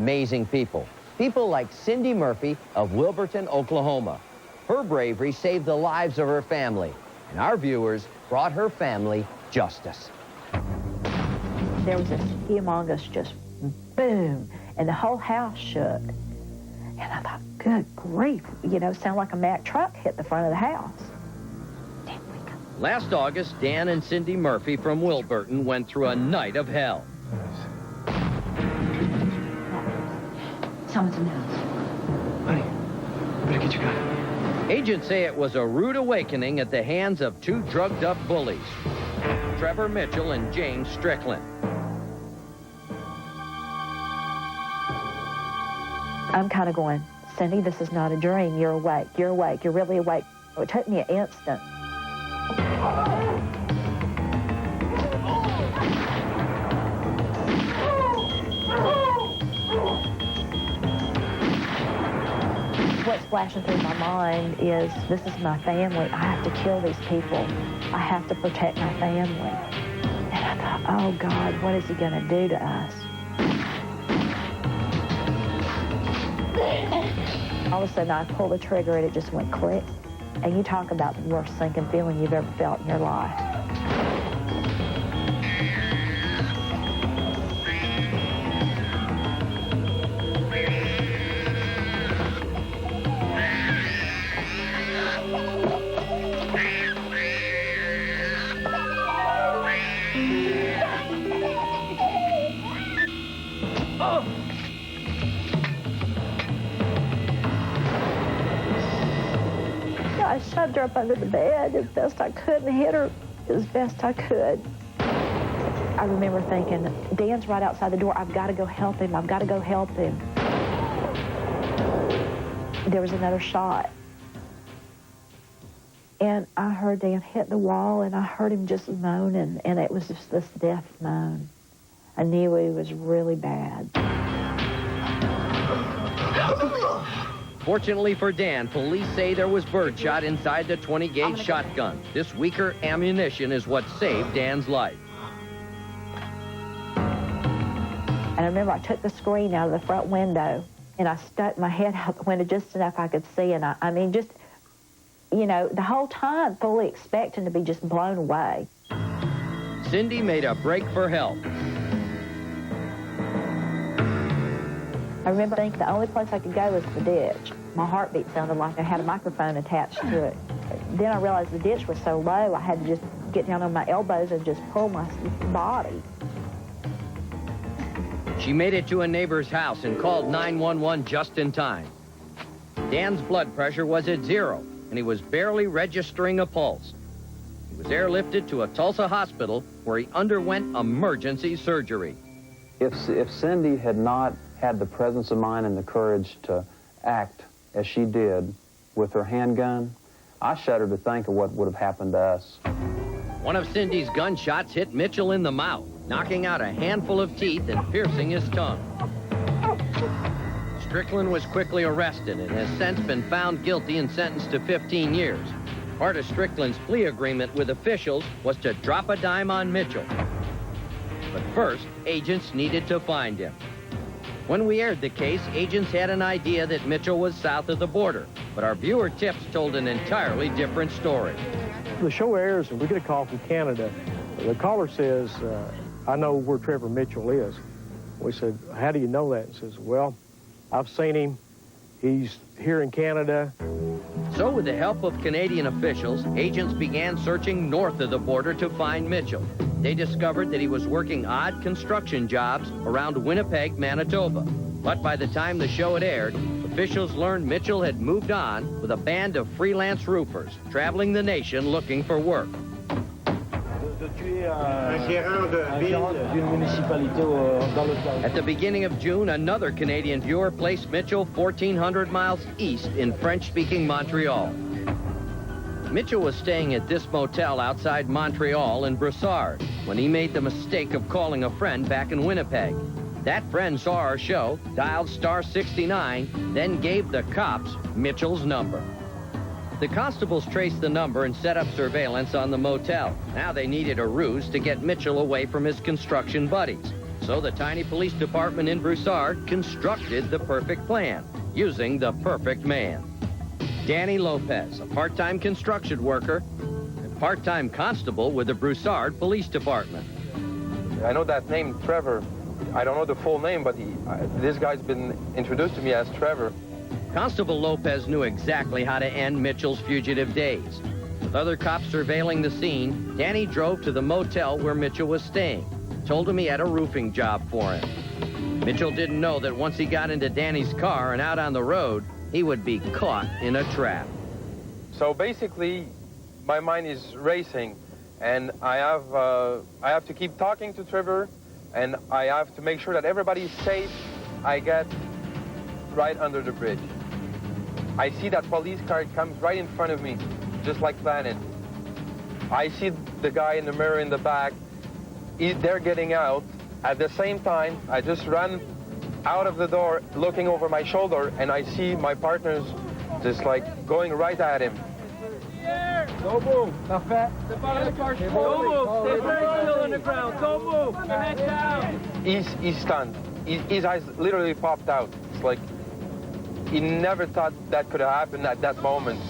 Amazing people. People like Cindy Murphy of Wilburton, Oklahoma. Her bravery saved the lives of her family, and our viewers brought her family justice. There was this humongous just boom, and the whole house shook. And I thought, good grief, you know, sounded like a Mack truck hit the front of the house. Last August, Dan and Cindy Murphy from Wilburton went through a night of hell. Someone's in the house. Honey, better get your gun. Agents say it was a rude awakening at the hands of two drugged-up bullies, Trevor Mitchell and James Strickland. I'm kind of going, Cindy, this is not a dream. You're awake. You're awake. You're really awake. It took me an instant. What's flashing through my mind is, this is my family. I have to kill these people. I have to protect my family. And I thought, oh, God, what is he going to do to us? All of a sudden, I pulled the trigger, and it just went click. And you talk about the worst sinking feeling you've ever felt in your life. I shoved her up under the bed as best I could and hit her as best I could. I remember thinking, Dan's right outside the door. I've got to go help him. I've got to go help him. There was another shot. And I heard Dan hit the wall, and I heard him just moan, and it was just this death moan. I knew it was really bad. Fortunately for Dan, police say there was birdshot inside the 20-gauge shotgun. This weaker ammunition is what saved Dan's life. And I remember I took the screen out of the front window, and I stuck my head out the window just enough I could see, and I mean, just, you know, the whole time fully expecting to be just blown away. Cindy made a break for help. I remember thinking the only place I could go was the ditch. My heartbeat sounded like I had a microphone attached to it. Then I realized the ditch was so low, I had to just get down on my elbows and just pull my body. She made it to a neighbor's house and called 911 just in time. Dan's blood pressure was at 0, and he was barely registering a pulse. He was airlifted to a Tulsa hospital where he underwent emergency surgery. If Cindy had not had the presence of mind and the courage to act as she did with her handgun, I shudder to think of what would have happened to us. One of Cindy's gunshots hit Mitchell in the mouth, knocking out a handful of teeth and piercing his tongue. Strickland was quickly arrested and has since been found guilty and sentenced to 15 years. Part of Strickland's plea agreement with officials was to drop a dime on Mitchell. But first, agents needed to find him. When we aired the case, agents had an idea that Mitchell was south of the border, but our viewer tips told an entirely different story. The show airs, and we get a call from Canada. The caller says, I know where Trevor Mitchell is. We said, how do you know that? He says, well, I've seen him. He's here in Canada. So with the help of Canadian officials, agents began searching north of the border to find Mitchell. They discovered that he was working odd construction jobs around Winnipeg, Manitoba. But by the time the show had aired, officials learned Mitchell had moved on with a band of freelance roofers traveling the nation looking for work. At the beginning of June, another Canadian viewer placed Mitchell 1,400 miles east in French-speaking Montreal. Mitchell was staying at this motel outside Montreal in Brossard when he made the mistake of calling a friend back in Winnipeg. That friend saw our show, dialed star 69, then gave the cops Mitchell's number. The constables traced the number and set up surveillance on the motel. Now they needed a ruse to get Mitchell away from his construction buddies. So the tiny police department in Broussard constructed the perfect plan, using the perfect man. Danny Lopez, a part-time construction worker and part-time constable with the Broussard Police Department. I know that name, Trevor. I don't know the full name, but this guy's been introduced to me as Trevor. Constable Lopez knew exactly how to end Mitchell's fugitive days. With other cops surveilling the scene, Danny drove to the motel where Mitchell was staying, told him he had a roofing job for him. Mitchell didn't know that once he got into Danny's car and out on the road, he would be caught in a trap. So basically, my mind is racing, and I have to keep talking to Trevor, and I have to make sure that everybody's safe. I get right under the bridge. I see that police car comes right in front of me, just like planned. I see the guy in the mirror in the back. They're getting out. At the same time, I just run out of the door, looking over my shoulder, and I see my partners just like going right at him. Don't move. Now, fat. Step out of the car. Don't move. Stay very still on the ground. Don't move. Put your head down. He's stunned. His eyes literally popped out. It's like he never thought that could have happened at that moment.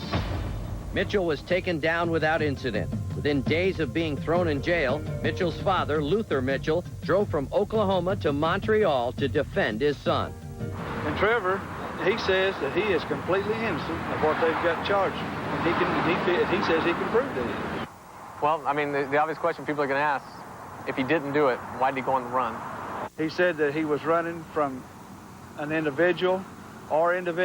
Mitchell was taken down without incident. Within days of being thrown in jail, Mitchell's father, Luther Mitchell, drove from Oklahoma to Montreal to defend his son. And Trevor, he says that he is completely innocent of what they've got charged him. And he says he can prove that. Well, I mean, the obvious question people are going to ask, if he didn't do it, why did he go on the run? He said that he was running from an individual or individuals.